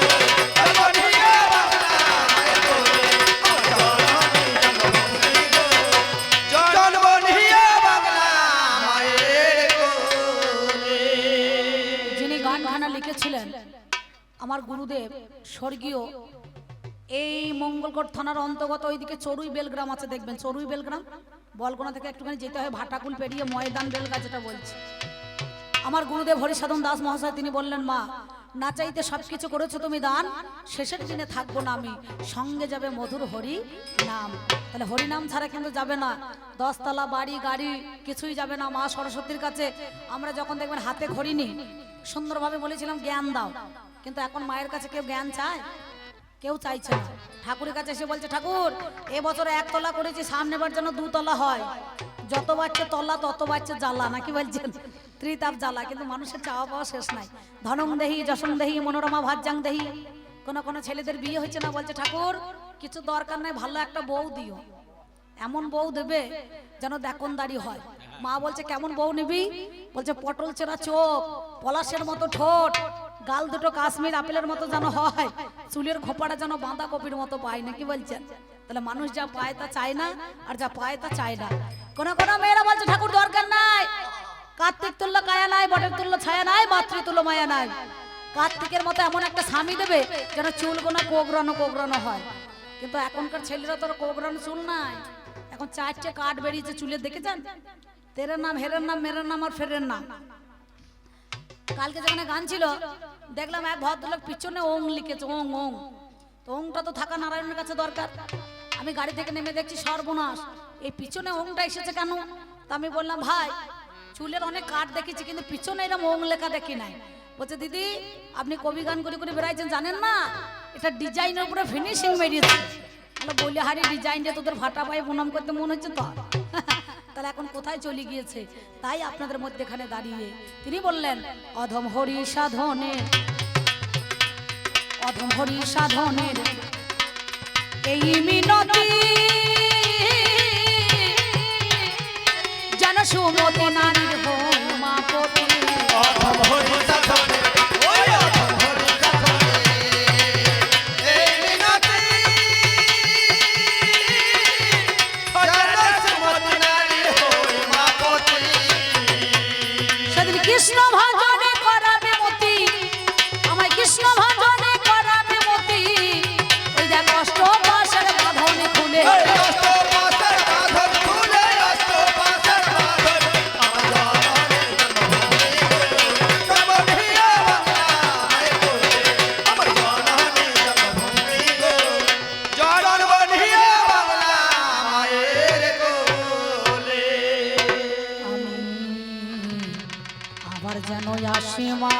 জন্মভূমিয়ে বাংলা মায়ের কোলে, আমার জন্মহরে জন্মভূমি গো। জন্মভূমিয়ে বাংলা মায়ের কোলে। যিনি গানখানা লিখেছিলেন আমার গুরুদেব স্বর্গীয়, এই মঙ্গলকোট থানার অন্তর্গত ওইদিকে চড়ুই বেলগ্রাম আছে, দেখবেন চড়ুই বেলগ্রাম, বলগোনা থেকে একটুখানি যেতে হয়, ভাটাকুল পেরিয়ে ময়দান বেলগা যেটা বলছে। আমার গুরুদেব হরিসাধন দাস মহাশয় তিনি বললেন, মা না চাইতে সবকিছু করেছো তুমি দান, শেষের দিনে থাকবো না আমি, সঙ্গে যাবে মধুর হরি নাম। তাহলে হরি নাম ছাড়া কিন্তু যাবে না, 10 তলা বাড়ি গাড়ি কিছুই যাবে না। মা সরস্বতীর কাছে আমরা যখন দেখবেন হাতে ঘড়ি নি, সুন্দরভাবে বলেছিলাম জ্ঞান দাও, কিন্তু এখন মায়ের কাছে কেউ জ্ঞান চায়? কেউ চাইছে না। ঠাকুরের কাছে এসে বলছে, ঠাকুর এবছরে 1 তলা করেছি, সামনেবার যেন 2 তলা হয়, যত বাচ্চা তলা তত বাচ্চা জ্বালা, নাকি বলছেন? ত্রিতাপ জ্বালা। কিন্তু মানুষের চাওয়া পাওয়া শেষ নাই। ধনং দেহি, যশং দেহি, মনোরমা ভাজ্যাং দেহি। কোন ছেলেদের বিয়ে হয়েছে না, বলছে ঠাকুর কিছু দরকার নাই, ভালো একটা বউ দিও, এমন বউ দেবে যেন দেখনদারি হয়। মা বলছে কেমন বউ নিবি? বলছে পটল চেরা চোখ, পলাশের মতো ঠোঁট, গাল দুটো কাশ্মীর আপেলের মতো যেন হয়, চুলের খোপাটা যেন বাঁধাকপির মতো পায়, নাকি বলছেন? তাহলে মানুষ যা পায় তা চায় না, আর যা পায় তা চায় না। কোন মেয়েরা বলছে ঠাকুর দরকার নাই, কার্তিক তুল্য কায়া নাই, বটের তুল্য ছায়া নাই, মাতৃতুল্য মায়া নাই। কার্তিকের মতো এমন একটা স্বামী দেবে যেন চুলগুলো কোগরানো কোগরানো হয়। কিন্তু এখনকার ছেলেরা তো কোগরানো চুল নাই, এখন 4টে কাট বেরিয়েছে চুলের, দেখেছেন? তেরের নাম, হেরের নাম, মেরের নাম আর ফেরের নাম। কালকে যেখানে গান ছিল দেখলাম এক ভদ্রলোক পিছনে ওং লিখেছে, ওং ওং। তো ওংটা তো থাকা নারায়ণের কাছে দরকার। আমি গাড়ি থেকে নেমে দেখছি সর্বনাশ, এই পিছনে ওংটা এসেছে কেন? তা আমি বললাম ভাই চুলের অনেক কাট দেখেছি, কিন্তু পিছনে এরকম ওং লেখা দেখি নাই। বলছে দিদি আপনি কবি গান করে করে বেড়াইছেন জানেন না, এটা ডিজাইনের উপরে ফিনিশিং বেরিয়েছে। বলি হারি ডিজাইনটা তোদের ভাটা পায়ে প্রণাম করতে মনে হচ্ছে তো। তাহলে এখন কোথায় চলে গিয়েছে? তাই আপনাদের মধ্যে এখানে দাঁড়িয়ে তিনি বললেন অধম হরি সাধনের, অধম হরি সাধনের এই মিনতি, যেন সুমতি নারীর হোমাপতি। অধম হরি সাধনের, ওই অধম হরি সাধনের এই মিনতি, যেন সুমতি নারীর হোমাপতি। সেদিন কৃষ্ণ ভজনে করাবে মতি, আমায় কৃষ্ণ ভজনে করাবে মতি। ওই দেখ কষ্ট পাশের বাঁধনে খুলে, যেন আসিমা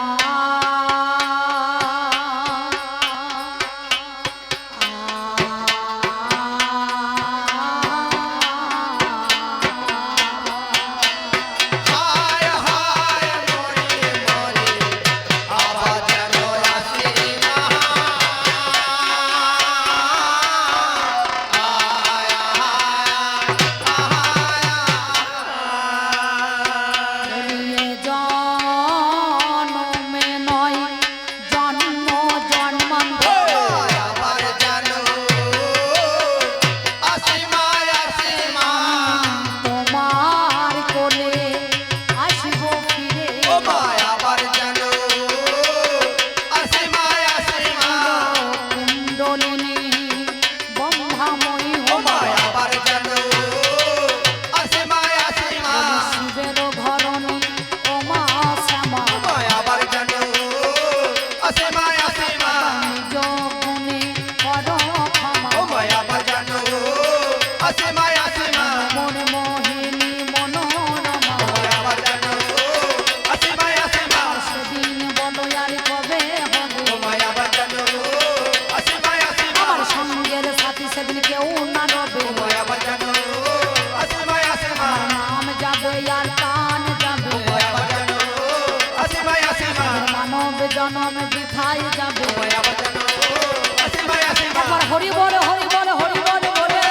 হায় হায় মরি মরি আবার যেন আসি না আয় বলিয়ে জন্মে নয় জন্ম জন্মান্তর আবার যেন আসি মা আসি মা তোমার কোলে আসিব ফিরে ও মা আবার যেন আসি মা কুণ্ডলিনী ব্রহ্মাময়ী ও হব মা আবার যেন আসি মা শিবের ঘরণী ও মা শ্যামা আবার যেন আসি মা নিজ গুণে কর ক্ষমা ও মা আবার যেন আসি মা মোর মোহিনী মনোরমা আবার যেন আসি মা সেদিন বলো আর কবে হবে ও মা আবার যেন আসি মা আমার সঙ্গের সাথী সেদিন কেউ না রবে ও মা আবার যেন আসি মা আমার নাম যাবে আর কান যাবে ও মা আবার যেন আসি মা মানব জনম বৃথায় যাবে ও মা আবার যেন আসি মা একবার হরি বল হরি বল হরি বল বলে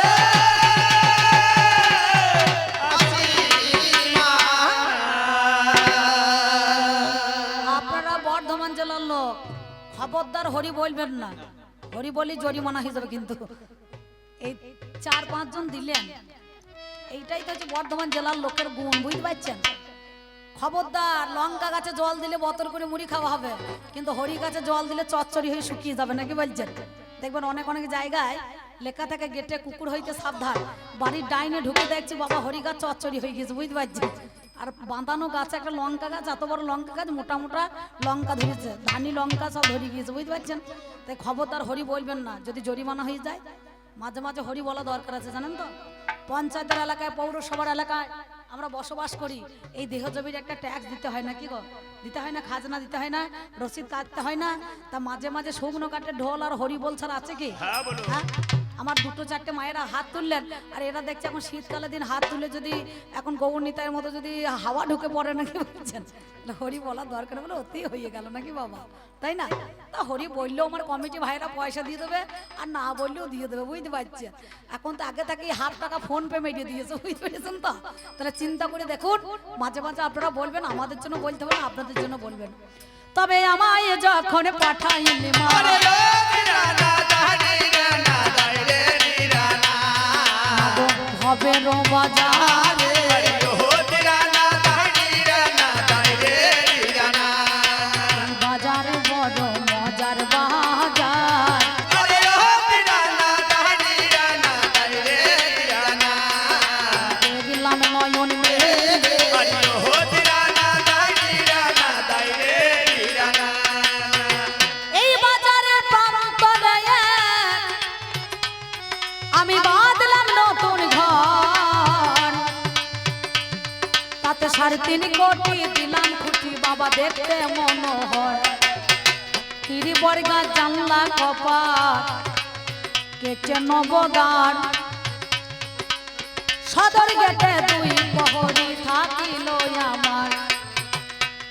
আপনারা বর্ধমান জেলার লোক খবরদার হরি বলবেন না, হরি বলি জরিমানা হয়ে যাবে কিন্তু এই 4-5 জন দিলেন এইটাই তো হচ্ছে বর্ধমান জেলার লোকের গুণ, বুঝতে পারছেন? খবরদার লঙ্কা গাছে জল দিলে বোতল করে মুড়ি খাওয়া হবে, কিন্তু হরি গাছে জল দিলে চচ্চড়ি হয়ে শুকিয়ে যাবে, নাকি বলছেন? দেখবেন অনেক অনেক জায়গায় লেখা থাকে গেটে কুকুর হইতে সাবধান, বাড়ির ডাইনে ঢুকে দেখছি বাবা হরি গাছ চচ্চড়ি হয়ে গেছে, বুঝতে পারছেন? আর বাঁধানো গাছে একটা লঙ্কা গাছ, এত বড় লঙ্কা গাছ, মোটা মোটা লঙ্কা ধরেছে, ধানি লঙ্কা সব ধরে গিয়েছে, বুঝতে পারছেন? তাই খবরদার হরি বলবেন না, যদি জরিমানা হয়ে যায়। মাঝে মাঝে হরি বলা দরকার আছে, জানেন তো? পঞ্চায়েতের এলাকায় পৌরসভার এলাকায় আমরা বসবাস করি, এই দেহ জমির একটা ট্যাক্স দিতে হয় না, কি গো? দিতে হয় না, খাজনা দিতে হয় না, রসিদ কাটতে হয় না? তা মাঝে মাঝে শুকনো কাঠে ঢোল আর হরি বল ছাড়া আছে কি? হ্যাঁ, আমার 2-4টে মায়েরা হাত তুললেন, আর এরা দেখছে এখন শীতকালের দিন হাত তুলে যদি এখন গৌরনীতার মতো যদি হাওয়া ঢুকে পড়ে, নাকি বলছেন? হরি বলার দরকার বলে অতি হয়ে গেল, নাকি বাবা? তাই না? তা হরি বললেও আমার কমিটি ভাইরা পয়সা দিয়ে দেবে, আর না বললেও দিয়ে দেবে, বুঝতে পারছেন? এখন তো আগে থেকে $1/2 ফোন পে মেরে দিয়েছে, বুঝতে পেরেছেন তো? তাহলে চিন্তা করে দেখুন, মাঝে মাঝে আপনারা বলবেন, আমাদের জন্য বলতে হবে না, আপনাদের জন্য বলবেন। তবে আমায় যখন পাঠাইলি মা হবে রো বাজারে বাজারে বড় মজার বাজার দেখলাম নয়ন মেলে এই বাজারের প্রান্তরে আমি বাঁধলাম নতুন ঘর, তাতে 3.5 কোটি দিলাম খুঁটি, বাবা দেখতে মনোহর, তিরি বর্গা জানলা কপাট কেটে নবগান, সদর গেটে 2 প্রহরী থাকিল আমার,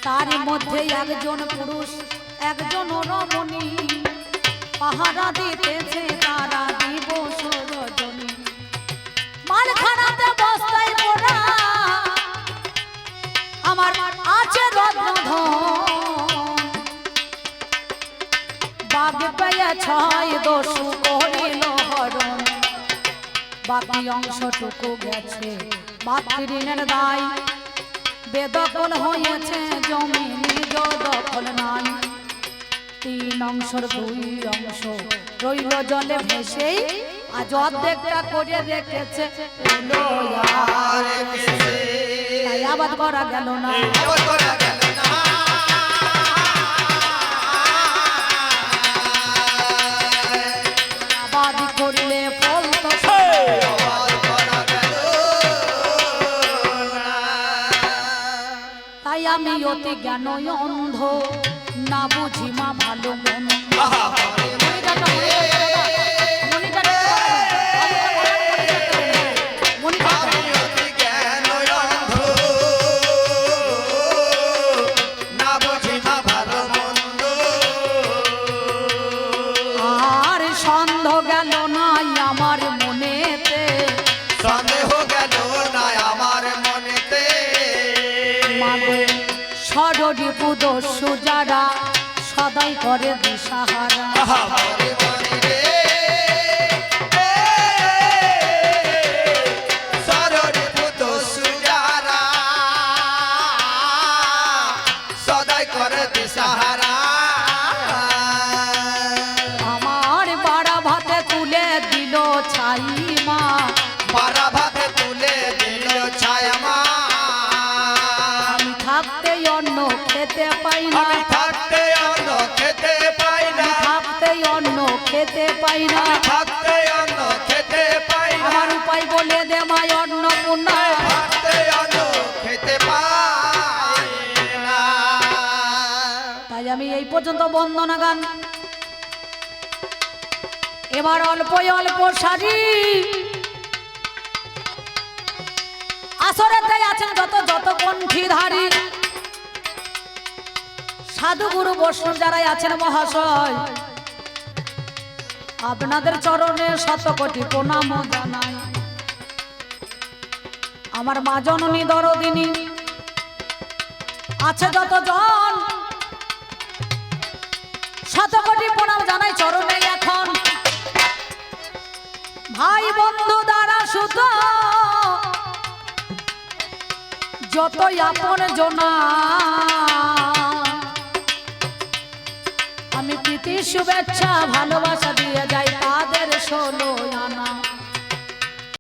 তার মধ্যে একজন পুরুষ একজন রমণী, পাহারা দিতেছে তারা দিবস রজনী, মালখানাতে বস্তায় পড়া আমার আছে রত্নধন, বাঘ পেয়ে 6 দস্যু করিল হরণ, বাকি অংশটুকু গেছে মাতৃঋণের দায়, বেদখল হয়েছে জমি নিজ দখল নাই, 3 অংশের 2 অংশ রইল জলে ভেসে, আজ অর্ধেকটা করে রেখেছে তাই আবাদ করা গেল না। আবাদ করলে ফল তো তাই তাই আমি অতি জ্ঞান অন্ধ না বুঝি মা ভালো মন আহা মনে মনিটাটা মনিটাটা আমি অতি জ্ঞান অন্ধ না বুঝি মা ভালো মন্দ আর সন্দেহ গেল নাই আমার মনেতে সন্দেহ গেল না আমার মনেতে মাগো ষড়রিপু দস্যু যারা সদাই করে দিশাহারা আহা মনে মনে রে সররি পুত সুজারা সদাই করে দিশাহারা আমার বাড়া ভাতে তুলে দিল ছাই মা বারা ভাতে তুলে দিল ছায়ামা আমি থাকতে অন্ন খেতে পাই না আমি থাকতে অন্ন খেতে পাই না থাকতে অন্ন খেতে পাই না আমি থাকতে অন্ন খেতে পাই না আমার উপায় বলে দে মাই অন্নপূর্ণা থাকতে অন্ন খেতে পাই না তাই আমি এই পর্যন্ত বন্দনা গান এবার অল্প অল্প সারি আসরেতে আছেন যত যত কণ্ঠীধারী সাধু গুরু বৈষ্ণব যারাই আছেন মহাশয় আপনাদের চরণে শত কোটি প্রণাম জানাই আমার মা জননী দরদিনী আছে যত জন শত কোটি প্রণাম জানাই চরণে এখন ভাই বন্ধু দ্বারা সুত যতই আপন জনা আমি প্রীতি শুভেচ্ছা ভালোবাসা দিয়ে যাই